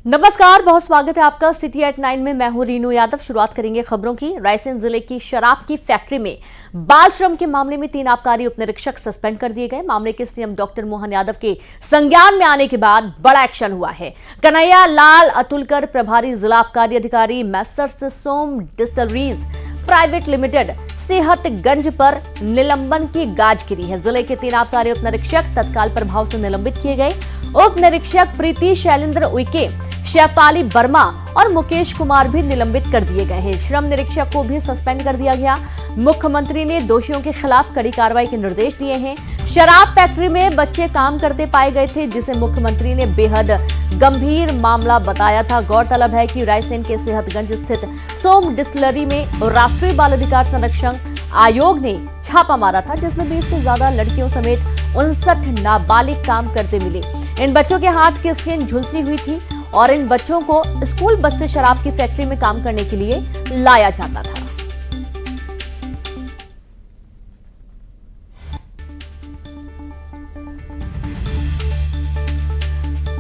नमस्कार, बहुत स्वागत है आपका सिटी एट 9 में। मैं हूं रीनू यादव। शुरुआत करेंगे खबरों की। रायसेन जिले की शराब की फैक्ट्री में बाल श्रम के मामले में 3 आबकारी उप निरीक्षक सस्पेंड कर दिए गए। मामले के सीएम डॉक्टर मोहन यादव के संज्ञान में आने के बाद बड़ा एक्शन हुआ है। कन्हैया लाल अतुलकर प्रभारी जिला आबकारी अधिकारी मैसर्स सोम डिस्टलरीज प्राइवेट लिमिटेड सेहतगंज पर निलंबन की गाज गिरी है। जिले के 3 आबकारी उप निरीक्षक तत्काल प्रभाव से निलंबित किए गए। उप निरीक्षक प्रीति शैलेंद्र उइके, शेफाली वर्मा और मुकेश कुमार भी निलंबित कर दिए गए हैं। श्रम निरीक्षक को भी सस्पेंड कर दिया गया। मुख्यमंत्री ने दोषियों के खिलाफ कड़ी कार्रवाई के निर्देश दिए हैं। शराब फैक्ट्री में बच्चे काम करते पाए गए थे, जिसे मुख्यमंत्री ने बेहद गंभीर मामला बताया था। गौरतलब है कि रायसेन के सेहतगंज स्थित सोम डिस्टिलरी में राष्ट्रीय बाल अधिकार संरक्षण आयोग ने छापा मारा था, जिसमें 20 से ज्यादा लड़कियों समेत 59 नाबालिग काम करते मिले। इन बच्चों के हाथ की स्किन झुलसी हुई थी और इन बच्चों को स्कूल बस से शराब की फैक्ट्री में काम करने के लिए लाया जाता था।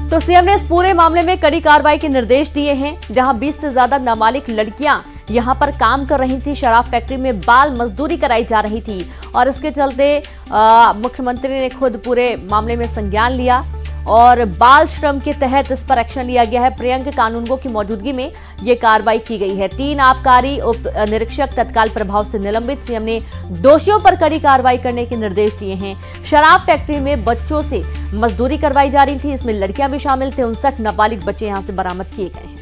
तो सीएम ने इस पूरे मामले में कड़ी कार्रवाई के निर्देश दिए हैं। जहां 20 से ज्यादा नाबालिग लड़कियां यहां पर काम कर रही थी, शराब फैक्ट्री में बाल मजदूरी कराई जा रही थी और इसके चलते मुख्यमंत्री ने खुद पूरे मामले में संज्ञान लिया और बाल श्रम के तहत इस पर एक्शन लिया गया है। प्रियंक कानूनगो की मौजूदगी में यह कार्रवाई की गई है। 3 आबकारी उप निरीक्षक तत्काल प्रभाव से निलंबित। सीएम ने दोषियों पर कड़ी कार्रवाई करने के निर्देश दिए हैं। शराब फैक्ट्री में बच्चों से मजदूरी करवाई जा रही थी, इसमें लड़कियां भी शामिल थे। 59 नाबालिग बच्चे यहां से बरामद किए गए हैं।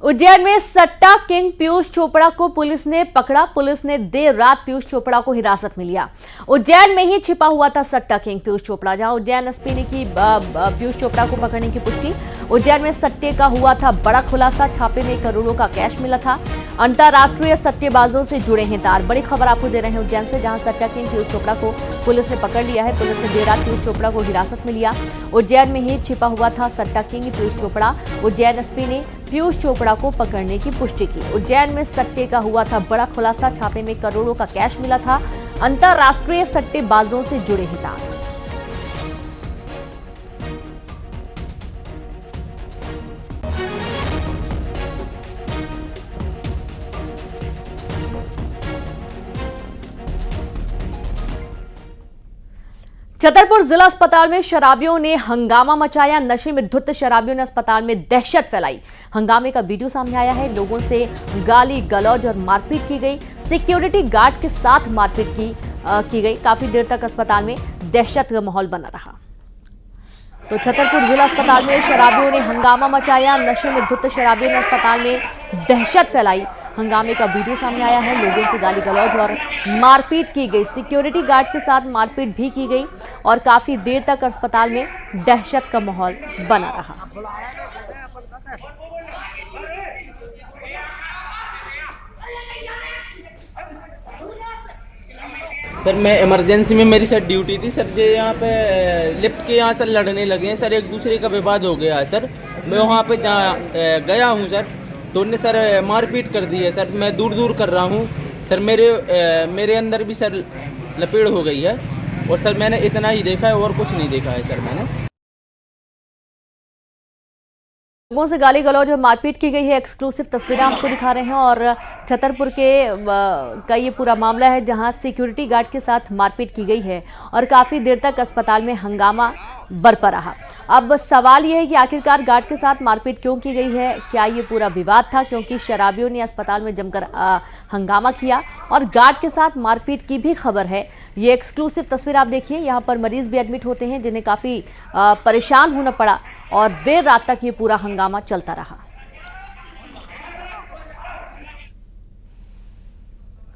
उज्जैन में सट्टा किंग पीयूष चोपड़ा को पुलिस ने पकड़ा। पुलिस ने देर रात पीयूष चोपड़ा को हिरासत में लिया। उज्जैन में ही छिपा हुआ था सट्टा किंग पीयूष चोपड़ा। जहां उज्जैन एसपी ने की पीयूष चोपड़ा को पकड़ने की पुष्टि। उज्जैन में सट्टे का हुआ था बड़ा खुलासा। छापे में करोड़ों का कैश मिला था। अंतरराष्ट्रीय सट्टेबाजों से जुड़े हैं तार। बड़ी खबर आपको दे रहे हैं उज्जैन से, जहां सट्टा किंग पीयूष चोपड़ा को पुलिस ने पकड़ लिया है। पुलिस ने देर रात पीयूष चोपड़ा को हिरासत में लिया। उज्जैन में ही छिपा हुआ था सट्टा किंग पीयूष चोपड़ा। उज्जैन एसपी ने पीयूष चोपड़ा को पकड़ने की पुष्टि की। उज्जैन में सट्टे का हुआ था बड़ा खुलासा। छापे में करोड़ों का कैश मिला था। अंतरराष्ट्रीय सट्टेबाजों से जुड़े हैं तार। छतरपुर जिला अस्पताल में शराबियों ने हंगामा मचाया। नशे में धुत शराबियों ने अस्पताल में दहशत फैलाई। हंगामे का वीडियो सामने आया है। लोगों से गाली गलौज और मारपीट की गई। सिक्योरिटी गार्ड के साथ मारपीट की गई। काफी देर तक अस्पताल में दहशत का माहौल बना रहा। तो छतरपुर जिला अस्पताल में शराबियों ने हंगामा मचाया। नशे में धुत शराबियों ने अस्पताल में दहशत फैलाई। हंगामे का वीडियो सामने आया है। लोगों से गाली गलौज और मारपीट की गई। सिक्योरिटी गार्ड के साथ मारपीट भी की गई और काफी देर तक अस्पताल में दहशत का माहौल बना रहा। सर मैं इमरजेंसी में, मेरी सर ड्यूटी थी सर। ये यहाँ पे लिफ्ट के यहाँ सर लड़ने लगे हैं सर, एक दूसरे का विवाद हो गया है सर। मैं वहाँ पे गया हूँ सर, तो उन्होंने सर मारपीट कर दी है सर। मैं दूर दूर कर रहा हूँ सर। मेरे अंदर भी सर लपेड़ हो गई है और सर मैंने इतना ही देखा है और कुछ नहीं देखा है सर मैंने। लोगों से गाली गलौज और मारपीट की गई है। एक्सक्लूसिव तस्वीरें आपको दिखा रहे हैं और छतरपुर का ये पूरा मामला है, जहां सिक्योरिटी गार्ड के साथ मारपीट की गई है और काफी देर तक अस्पताल में हंगामा बरपा रहा। अब सवाल यह है कि आखिरकार गार्ड के साथ मारपीट क्यों की गई है? क्या ये पूरा विवाद था क्योंकि शराबियों ने अस्पताल में जमकर हंगामा किया और गार्ड के साथ मारपीट की भी खबर है। ये एक्सक्लूसिव तस्वीर आप देखिए। यहाँ पर मरीज भी एडमिट होते हैं, जिन्हें काफी परेशान होना पड़ा और देर रात तक ये पूरा हंगामा चलता रहा।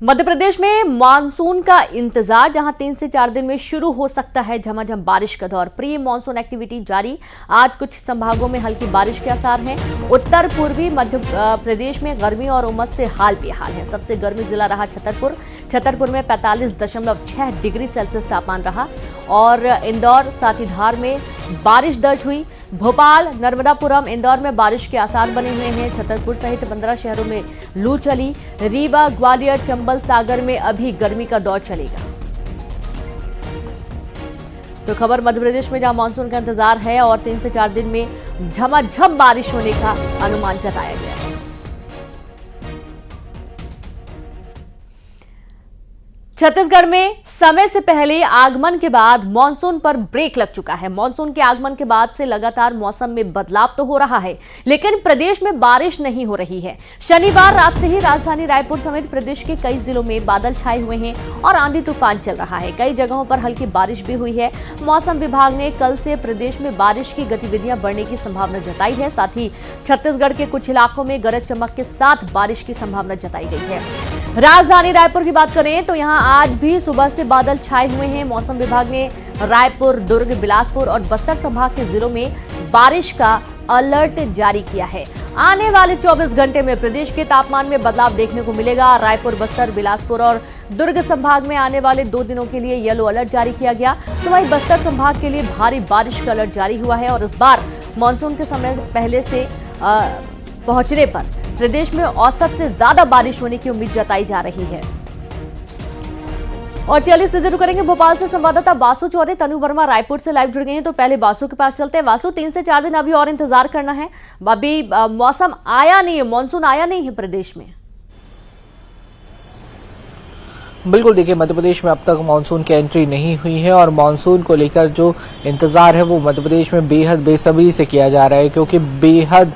मध्य प्रदेश में मानसून का इंतजार, जहां 3 से 4 दिन में शुरू हो सकता है झमाझम बारिश का दौर। प्री मानसून एक्टिविटी जारी। आज कुछ संभागों में हल्की बारिश के आसार हैं। उत्तर पूर्वी मध्य प्रदेश में गर्मी और उमस से हाल बेहाल है। सबसे गर्मी जिला रहा छतरपुर। छतरपुर में 45.6 डिग्री सेल्सियस तापमान रहा और इंदौर साथ ही धार में बारिश दर्ज हुई। भोपाल, नर्मदापुरम, इंदौर में बारिश के आसार बने हुए हैं। छतरपुर सहित 15 शहरों में लू चली। रीवा, ग्वालियर, चंबल, सागर में अभी गर्मी का दौर चलेगा। तो खबर मध्य प्रदेश में जहां मानसून का इंतजार है और 3 से 4 दिन में झमाझम बारिश होने का अनुमान जताया गया है। छत्तीसगढ़ में समय से पहले आगमन के बाद मानसून पर ब्रेक लग चुका है। मानसून के आगमन के बाद से लगातार मौसम में बदलाव तो हो रहा है, लेकिन प्रदेश में बारिश नहीं हो रही है। शनिवार रात से ही राजधानी रायपुर समेत प्रदेश के कई जिलों में बादल छाए हुए हैं और आंधी तूफान चल रहा है। कई जगहों पर हल्की बारिश भी हुई है। मौसम विभाग ने कल से प्रदेश में बारिश की गतिविधियां बढ़ने की संभावना जताई है। साथ ही छत्तीसगढ़ के कुछ इलाकों में गरज चमक के साथ बारिश की संभावना जताई गई है। राजधानी रायपुर की बात करें तो यहां आज भी सुबह से बादल छाए हुए हैं। मौसम विभाग ने रायपुर, दुर्ग, बिलासपुर और बस्तर संभाग के जिलों में बारिश का अलर्ट जारी किया है। आने वाले 24 घंटे में प्रदेश के तापमान में बदलाव देखने को मिलेगा। रायपुर, बस्तर, बिलासपुर और दुर्ग संभाग में आने वाले 2 दिनों के लिए येलो अलर्ट जारी किया गया, तो वहीं बस्तर संभाग के लिए भारी बारिश का अलर्ट जारी हुआ है। और इस बार मानसून के समय पहले से पहुंचने पर प्रदेश में औसत से ज्यादा बारिश होने की उम्मीद जताई जा रही है। और चलिए सीधे रुक करेंगे भोपाल से संवाददाता वासु चौधरी, तनु वर्मा रायपुर से लाइव जुड़ गए हैं। तो पहले वासु के पास चलते हैं। वासु, 3 से 4 दिन अभी और इंतजार करना है। अभी मौसम आया नहीं है, मानसून आया नहीं है प्रदेश में। बिल्कुल, देखिए मध्य प्रदेश में अब तक मानसून की एंट्री नहीं हुई है और मानसून को लेकर जो इंतजार है वो मध्य प्रदेश में बेहद बेसब्री से किया जा रहा है, क्योंकि बेहद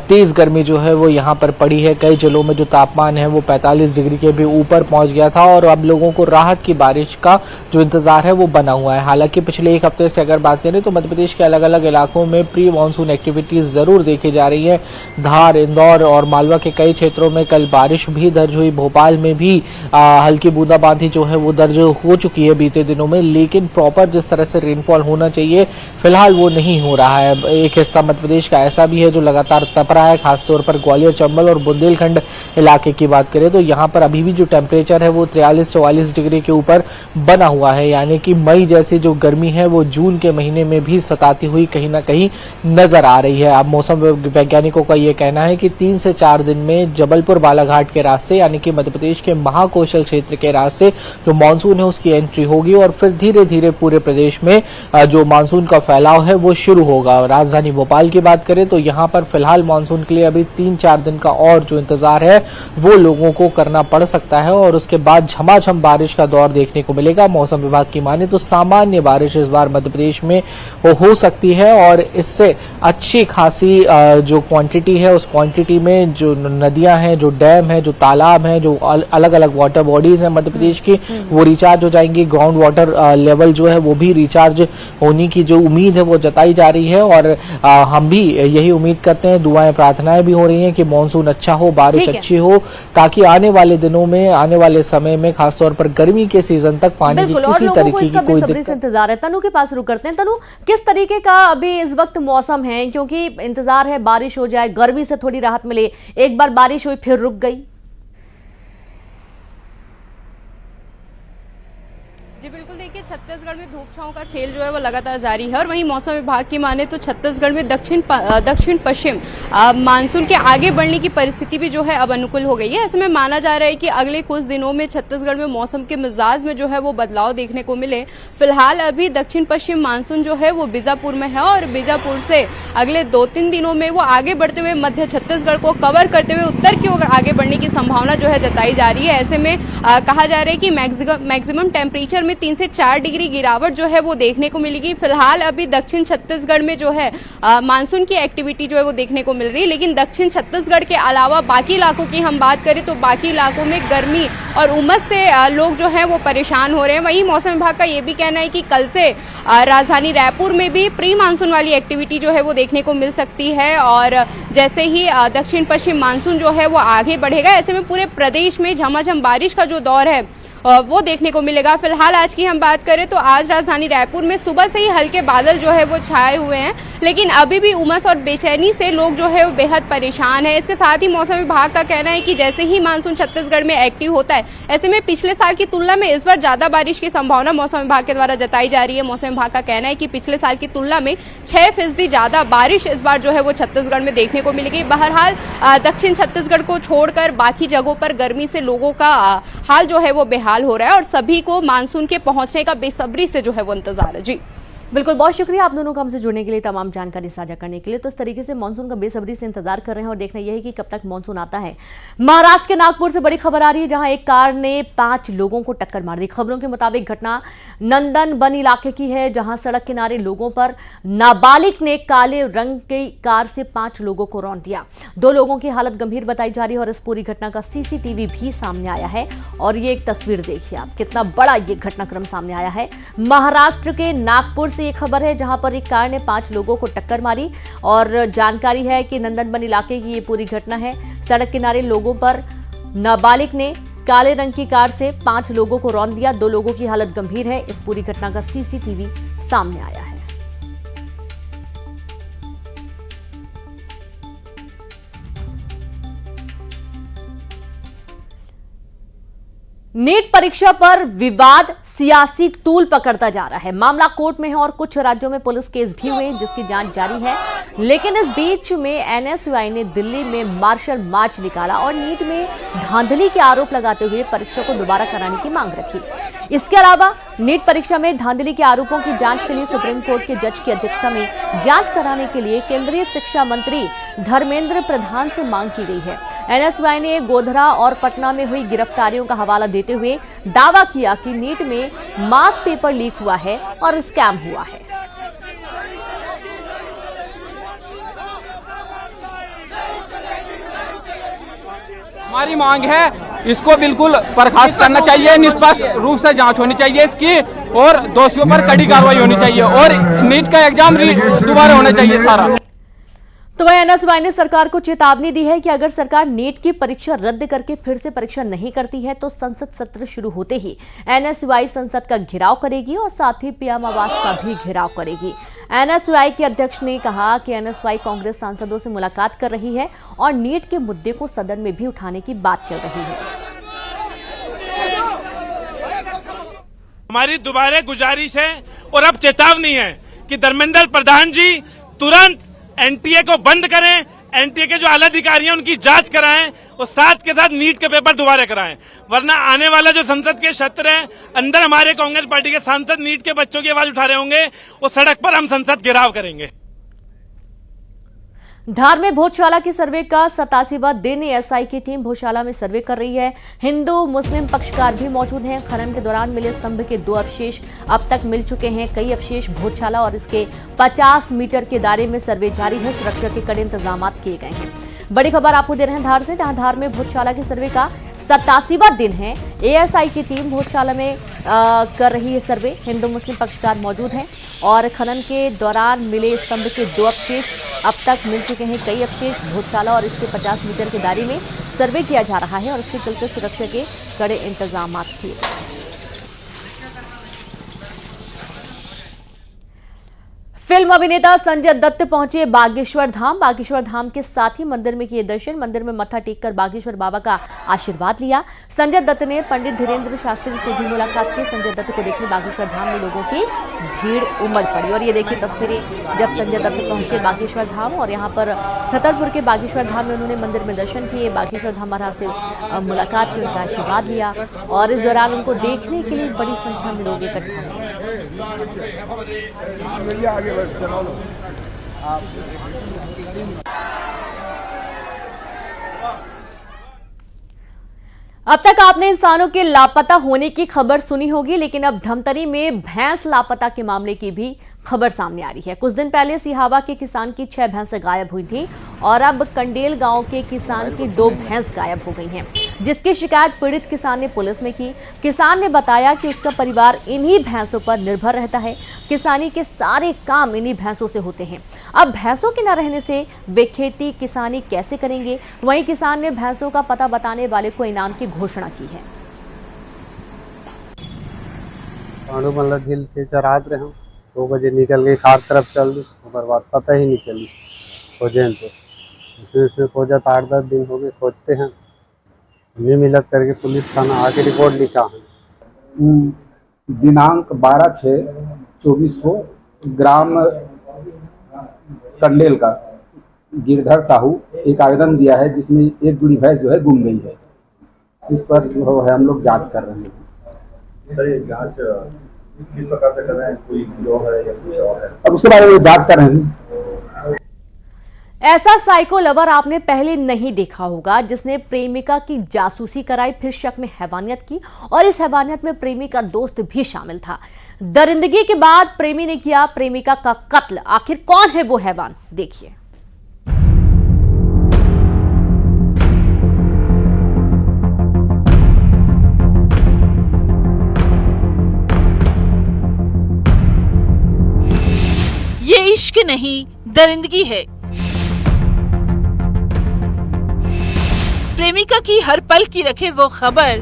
तेज गर्मी जो है वो यहाँ पर पड़ी है। कई जिलों में जो तापमान है वो 45 डिग्री के भी ऊपर पहुंच गया था और अब लोगों को राहत की बारिश का जो इंतजार है वो बना हुआ है। हालांकि पिछले 1 हफ्ते से अगर बात करें तो मध्य प्रदेश के अलग अलग इलाकों में प्री मानसून एक्टिविटीज जरूर देखी जा रही है। धार, इंदौर और मालवा के कई क्षेत्रों में कल बारिश भी दर्ज हुई। भोपाल में भी हल्की बूंदाबांदी जो है वो दर्ज हो चुकी है बीते दिनों में, लेकिन प्रॉपर जिस तरह से रेनफॉल होना चाहिए फिलहाल वो नहीं हो रहा है। एक हिस्सा मध्य प्रदेश का ऐसा भी है जो लगातार तप रहा है, खासतौर पर ग्वालियर, चंबल और बुंदेलखंड इलाके की बात करें तो यहाँ पर अभी भी जो टेम्परेचर है वो 43-44 डिग्री के ऊपर बना हुआ है, यानी कि मई जैसी जो गर्मी है वो जून के महीने में भी सताती हुई कहीं ना कहीं नजर आ रही है। अब मौसम वैज्ञानिकों का ये कहना है कि 3 से 4 दिन में जबलपुर बालाघाट के रास्ते यानी कि मध्य प्रदेश के महाकौशल क्षेत्र के रास्ते जो मानसून है उसकी एंट्री होगी और फिर धीरे धीरे पूरे प्रदेश में जो मानसून का फैलाव है वो शुरू होगा। राजधानी भोपाल की बात करें तो यहाँ पर फिलहाल मानसून के लिए अभी 3-4 दिन का और जो इंतजार है वो लोगों को करना पड़ सकता है और उसके बाद झमाझम बारिश का दौर देखने को मिलेगा। मौसम विभाग की माने तो सामान्य बारिश इस बार मध्य प्रदेश में हो सकती है और इससे अच्छी खासी जो क्वांटिटी है उस क्वांटिटी में जो नदियां हैं, जो डैम है, जो तालाब हैं, जो अलग अलग वाटर बॉडीज हैं मध्य प्रदेश की वो रिचार्ज हो जाएंगी। ग्राउंड वाटर लेवल जो है वो भी रिचार्ज होने की जो उम्मीद है वो जताई जा रही है और हम भी यही उम्मीद करते हैं, दुआएं प्रार्थनाएं भी हो रही हैं कि मानसून अच्छा हो, बारिश अच्छी हो, ताकि आने वाले दिनों में, आने वाले समय में खासतौर पर गर्मी के सीजन तक पानी की किसी तरीके की कोई दिक्कत इंतजार है। तनु के पास रुक करते हैं। तनु, किस तरीके का अभी इस वक्त मौसम है, क्योंकि इंतजार है बारिश हो जाए, गर्मी से थोड़ी राहत मिले। एक बार बारिश हुई फिर रुक गई। जी बिल्कुल, देखिए छत्तीसगढ़ में धूप छांव का खेल जो है वो लगातार जारी है और वहीं मौसम विभाग की माने तो छत्तीसगढ़ में दक्षिण पश्चिम मानसून के आगे बढ़ने की परिस्थिति भी जो है अब अनुकूल हो गई है। ऐसे में माना जा रहा है कि अगले कुछ दिनों में छत्तीसगढ़ में मौसम के मिजाज में जो है वो बदलाव देखने को मिले। फिलहाल अभी दक्षिण पश्चिम मानसून जो है वो बीजापुर में है और बीजापुर से अगले 2-3 दिनों में वो आगे बढ़ते हुए मध्य छत्तीसगढ़ को कवर करते हुए उत्तर की ओर आगे बढ़ने की संभावना जो है जताई जा रही है। ऐसे में कहा जा रहा है कि मैक्सिमम टेम्परेचर 3 से 4 डिग्री गिरावट जो है वो देखने को मिलेगी। फिलहाल अभी दक्षिण छत्तीसगढ़ में जो है मानसून की एक्टिविटी जो है वो देखने को मिल रही है, लेकिन दक्षिण छत्तीसगढ़ के अलावा बाकी इलाकों की हम बात करें तो बाकी इलाकों में गर्मी और उमस से लोग जो है वो परेशान हो रहे हैं। वहीं मौसम विभाग का ये भी कहना है कि कल से राजधानी रायपुर में भी प्री मानसून वाली एक्टिविटी जो है वो देखने को मिल सकती है और जैसे ही दक्षिण पश्चिम मानसून जो है वो आगे बढ़ेगा, ऐसे में पूरे प्रदेश में झमाझम बारिश का जो दौर है वो देखने को मिलेगा। फिलहाल आज की हम बात करें तो आज राजधानी रायपुर में सुबह से ही हल्के बादल जो है वो छाए हुए हैं, लेकिन अभी भी उमस और बेचैनी से लोग जो है वो बेहद परेशान है। इसके साथ ही मौसम विभाग का कहना है कि जैसे ही मानसून छत्तीसगढ़ में एक्टिव होता है, ऐसे में पिछले साल की तुलना में इस बार ज्यादा बारिश की संभावना मौसम विभाग के द्वारा जताई जा रही है। मौसम विभाग का कहना है कि पिछले साल की तुलना में 6% ज्यादा बारिश इस बार जो है वो छत्तीसगढ़ में देखने को मिलेगी। बहरहाल दक्षिण छत्तीसगढ़ को छोड़कर बाकी जगहों पर गर्मी से लोगों का हाल जो है वो बेहाल हो रहा है और सभी को मानसून के पहुंचने का बेसब्री से जो है वो इंतजार है। जी बिल्कुल, बहुत शुक्रिया आप दोनों को हमसे जुड़ने के लिए, तमाम जानकारी साझा करने के लिए। तो इस तरीके से मानसून का बेसब्री से इंतजार कर रहे हैं और देखना यह है कि कब तक मानसून आता है। महाराष्ट्र के नागपुर से बड़ी खबर आ रही है, जहां एक कार ने 5 लोगों को टक्कर मार दी। खबरों के मुताबिक घटना नंदन वन इलाके की है, जहां सड़क किनारे लोगों पर नाबालिग ने काले रंग की कार से 5 लोगों को रौंद दिया। 2 लोगों की हालत गंभीर बताई जा रही है और इस पूरी घटना का सीसीटीवी भी सामने आया है। और ये एक तस्वीर देखिए आप, कितना बड़ा ये घटनाक्रम सामने आया है। महाराष्ट्र के नागपुर से ये खबर है, जहां पर एक कार ने 5 लोगों को टक्कर मारी और जानकारी है कि नंदनवन इलाके की ये पूरी घटना है। सड़क किनारे लोगों पर नाबालिग ने काले रंग की कार से 5 लोगों को रौंद दिया। 2 लोगों की हालत गंभीर है। इस पूरी घटना का सीसीटीवी सामने आया है। नीट परीक्षा पर विवाद सियासी टूल पकड़ता जा रहा है। मामला कोर्ट में है और कुछ राज्यों में पुलिस केस भी हुए हैं, जिसकी जांच जारी है। लेकिन इस बीच में एनएसयूआई ने दिल्ली में मार्शल मार्च निकाला और नीट में धांधली के आरोप लगाते हुए परीक्षा को दोबारा कराने की मांग रखी। इसके अलावा नीट परीक्षा में धांधली के आरोपों की जांच के लिए सुप्रीम कोर्ट के जज की अध्यक्षता में जांच कराने के लिए केंद्रीय शिक्षा मंत्री धर्मेंद्र प्रधान से मांग की गई है। एनएसयूआई ने गोधरा और पटना में हुई गिरफ्तारियों का हवाला देते हुए दावा किया कि नीट में मास पेपर लीक हुआ है और स्कैम हुआ है। हमारी मांग है, इसको बिल्कुल बर्खास्त करना चाहिए, निष्पक्ष रूप से जांच होनी चाहिए इसकी और दोषियों पर कड़ी कार्रवाई होनी चाहिए और नीट का एग्जाम दोबारा होना चाहिए सारा। तो वह एनएसयूआई ने सरकार को चेतावनी दी है कि अगर सरकार नीट की परीक्षा रद्द करके फिर से परीक्षा नहीं करती है तो संसद सत्र शुरू होते ही एनएसयूआई संसद का घेराव करेगी और साथ ही पीएम आवास का भी घेराव करेगी। एनएसयूआई के अध्यक्ष ने कहा कि एनएसयूआई कांग्रेस सांसदों से मुलाकात कर रही है और नीट के मुद्दे को सदन में भी उठाने की बात चल रही है। हमारी दोबारा गुजारिश है और अब चेतावनी है कि धर्मेंद्र प्रधान जी तुरंत एनटीए को बंद करें, एनटीए के जो आला अधिकारी हैं उनकी जांच कराएं और साथ के साथ नीट के पेपर दोबारा कराएं, वरना आने वाला जो संसद के सत्र है अंदर हमारे कांग्रेस पार्टी के सांसद नीट के बच्चों की आवाज उठा रहे होंगे और सड़क पर हम संसद घेराव करेंगे। धार में भोजशाला की सर्वे का 87वां दिन एएसआई की टीम भोजशाला में सर्वे कर रही है। हिंदू मुस्लिम पक्षकार भी मौजूद हैं। खनन के दौरान मिले स्तंभ के 2 अवशेष अब तक मिल चुके हैं। कई अवशेष भोजशाला और इसके 50 मीटर के दायरे में सर्वे जारी है। सुरक्षा के कड़े इंतजाम किए गए हैं। बड़ी खबर आपको दे रहे हैं धार से, जहां धार में भोजशाला के सर्वे का 87वां दिन है। एएसआई की टीम भोजशाला में कर रही है सर्वे। हिंदू मुस्लिम पक्षकार मौजूद हैं और खनन के दौरान मिले स्तंभ के 2 अवशेष अब तक मिल चुके हैं। कई अवशेष भोजशाला और इसके 50 मीटर के दायरे में सर्वे किया जा रहा है और इसके चलते सुरक्षा के कड़े इंतजाम किए गए हैं। फिल्म अभिनेता संजय दत्त पहुंचे बागेश्वर धाम। बागेश्वर धाम के साथ ही मंदिर में किए दर्शन। मंदिर में मत्था टेककर बागेश्वर बाबा का आशीर्वाद लिया। संजय दत्त ने पंडित धीरेन्द्र शास्त्री से भी मुलाकात की। संजय दत्त को देखने बागेश्वर धाम में लोगों की भीड़ उमड़ पड़ी और ये देखिए तस्वीरें जब संजय दत्त पहुंचे बागेश्वर धाम और यहाँ पर छतरपुर के बागेश्वर धाम में उन्होंने मंदिर में दर्शन किए, बागेश्वर धाम महाराज से मुलाकात की, उनका आशीर्वाद लिया और इस दौरान उनको देखने के लिए बड़ी संख्या में लोग इकट्ठा हुए। अब तक आपने इंसानों के लापता होने की खबर सुनी होगी, लेकिन अब धमतरी में भैंस लापता के मामले की भी खबर सामने आ रही है। कुछ दिन पहले सिहावा के किसान की 6 भैंसें गायब हुई थी और अब कंडेल गांव के किसान की 2 भैंस गायब हो गई हैं, जिसकी शिकायत पीड़ित किसान ने पुलिस में की। किसान ने बताया कि उसका परिवार इन्हीं भैंसों पर निर्भर रहता है। किसानी के सारे काम इन्हीं भैंसों से होते हैं। अब भैंसों के न रहने से वे खेती किसानी कैसे करेंगे? वहीं किसान ने भैंसों का पता बताने वाले को इनाम की घोषणा की है। झील के चरात रहे 2 बजे निकल गई, खार तरफ चल दी, उसके बाद पता ही नहीं चली खोजें तो उसमें खोजा 8-10 दिन हो गए खोजते हैं, नहीं मिलत करके पुलिस थाना आके रिपोर्ट लिखा है। दिनांक 12/6/24 को ग्राम कंडेल का गिरधर साहू एक आवेदन दिया है जिसमें एक जुड़ी भैंस जो है गुम गई है। इस पर जो है हम लोग जांच कर रहे हैं। सर ये जांच किस प्रकार से कर रहे हैं, कोई गिरोह है या कुछ और है? अब उसके बारे में जांच कर रहे हैं। ऐसा साइको लवर आपने पहले नहीं देखा होगा जिसने प्रेमिका की जासूसी कराई, फिर शक में हैवानियत की और इस हैवानियत में प्रेमी का दोस्त भी शामिल था। दरिंदगी के बाद प्रेमी ने किया प्रेमिका का कत्ल। आखिर कौन है वो हैवान, देखिए। ये इश्क नहीं, दरिंदगी है। प्रेमिका की हर पल की रखे वो खबर,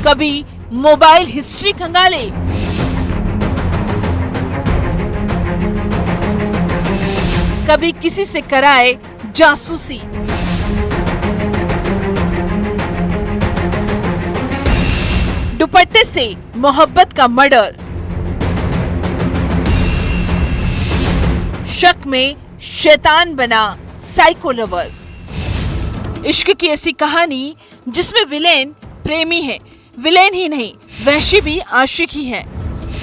कभी मोबाइल हिस्ट्री खंगाले, कभी किसी से कराए जासूसी। दुपट्टे से मोहब्बत का मर्डर, शक में शैतान बना साइको लवर। इश्क की ऐसी कहानी जिसमें विलेन प्रेमी है, विलेन ही नहीं वहशी भी आशिक ही है।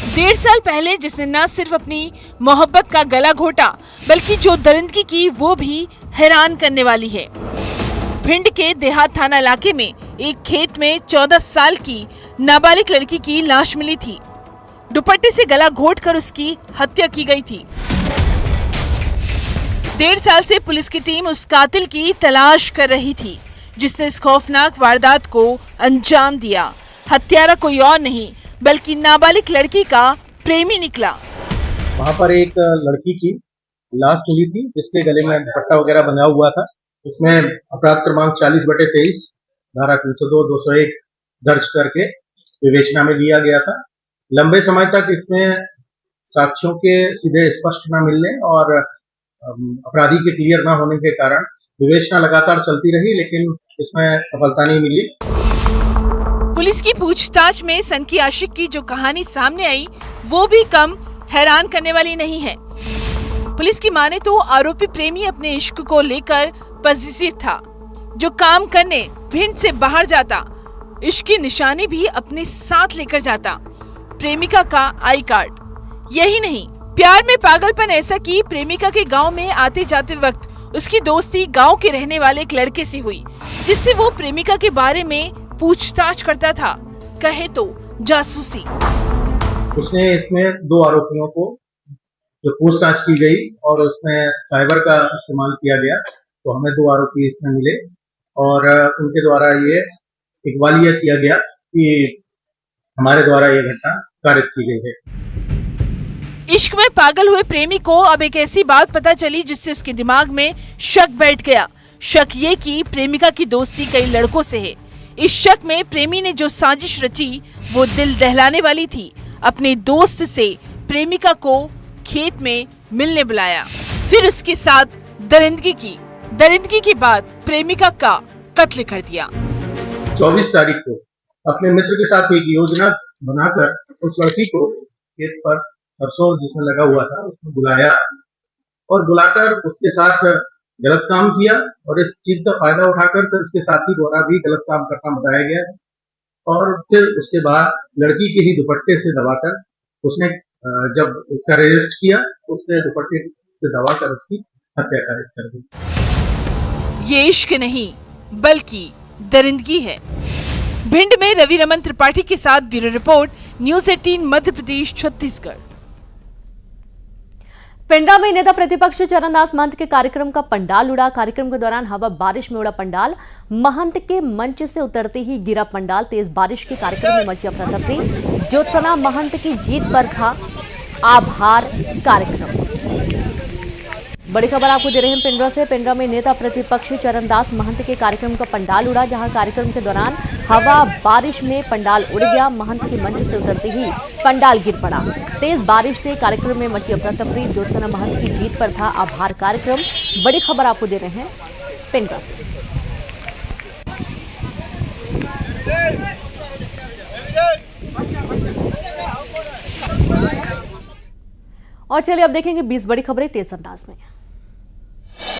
1.5 साल पहले जिसने न सिर्फ अपनी मोहब्बत का गला घोटा बल्कि जो दरिंदगी की वो भी हैरान करने वाली है। भिंड के देहात थाना इलाके में एक खेत में 14 साल की नाबालिग लड़की की लाश मिली थी। दुपट्टे से गला घोटकर उसकी हत्या की गई थी। 1.5 साल से पुलिस की टीम उस कातिल की तलाश कर रही थी जिसने इस खौफनाक वारदात को अंजाम दिया। हत्यारा कोई और नहीं बल्कि नाबालिग लड़की का प्रेमी निकला। वहाँ पर एक लड़की की लाश मिली थी जिसके गले में दुपट्टा वगैरह बंधा हुआ था। इसमें अपराध क्रमांक 40/23 धारा 302, 201 दर्ज करके विवेचना में लिया गया था। लंबे समय तक इसमें साक्ष्यों के सीधे स्पष्ट न मिलने और अपराधी के क्लियर न होने के कारण विवेचना लगातार चलती रही, लेकिन इसमें सफलता नहीं मिली। पुलिस की पूछताछ में सनकी आशिक की जो कहानी सामने आई वो भी कम हैरान करने वाली नहीं है। पुलिस की माने तो आरोपी प्रेमी अपने इश्क को लेकर पॉजिटिव था, जो काम करने भिंड से बाहर जाता, इश्क की निशानी भी अपने साथ लेकर जाता, प्रेमिका का आई कार्ड। यही नहीं, प्यार में पागलपन ऐसा कि प्रेमिका के गांव में आते जाते वक्त उसकी दोस्ती गांव के रहने वाले एक लड़के से हुई जिससे वो प्रेमिका के बारे में पूछताछ करता था, कहे तो जासूसी। उसने इसमें 2 आरोपियों को जो पूछताछ की गई और उसमें साइबर का इस्तेमाल किया गया, तो हमें 2 आरोपी इसमें मिले और उनके द्वारा ये इकबालिया किया गया कि हमारे द्वारा ये घटना कारित की गई है। इश्क में पागल हुए प्रेमी को अब एक ऐसी बात पता चली जिससे उसके दिमाग में शक बैठ गया। शक ये कि प्रेमिका की दोस्ती कई लड़कों से है। इस शक में प्रेमी ने जो साजिश रची वो दिल दहलाने वाली थी। अपने दोस्त से प्रेमिका को खेत में मिलने बुलाया, फिर उसके साथ दरिंदगी की। दरिंदगी के बाद प्रेमिका का कत्ल कर दिया। 24 तारीख को अपने मित्र के साथ एक योजना बनाकर उस लड़की को खेत पर सरसों जिसमें लगा हुआ था उसमें बुलाया और बुलाकर उसके साथ गलत काम किया और इस चीज का फायदा उठाकर फिर उसके साथी द्वारा भी गलत काम करना बताया गया और फिर उसके बाद लड़की के ही दुपट्टे से दबाकर उसने जब उसका रेस्ट किया उसने दुपट्टे से दबाकर उसकी हत्या कर दी। ये इश्क नहीं बल्कि दरिंदगी है। भिंड में रवि रमन त्रिपाठी के साथ bureau report, news 18 Madhya Pradesh, Chhattisgarh. पिंडा में नेता प्रतिपक्ष चरणदास महंत के कार्यक्रम का पंडाल उड़ा। कार्यक्रम के दौरान हवा बारिश में उड़ा पंडाल। महंत के मंच से उतरते ही गिरा पंडाल। तेज बारिश के कार्यक्रम में मची अफरा तफरी। ज्योत्सना महंत की जीत पर था आभार कार्यक्रम। बड़ी खबर आपको दे रहे हैं पिंडरा से। पिंडरा में नेता प्रतिपक्ष चरणदास महंत के कार्यक्रम का पंडाल उड़ा, जहां कार्यक्रम के दौरान हवा बारिश में पंडाल उड़ गया। महंत के मंच से उतरते ही पंडाल गिर पड़ा। तेज बारिश से कार्यक्रम में मची अफरा तफरी। ज्योत्सना महंत की जीत पर था आभार कार्यक्रम। बड़ी खबर आपको दे रहे हैं पिंडरा से। और चलिए अब देखेंगे 20 बड़ी खबरें तेज अंदाज में।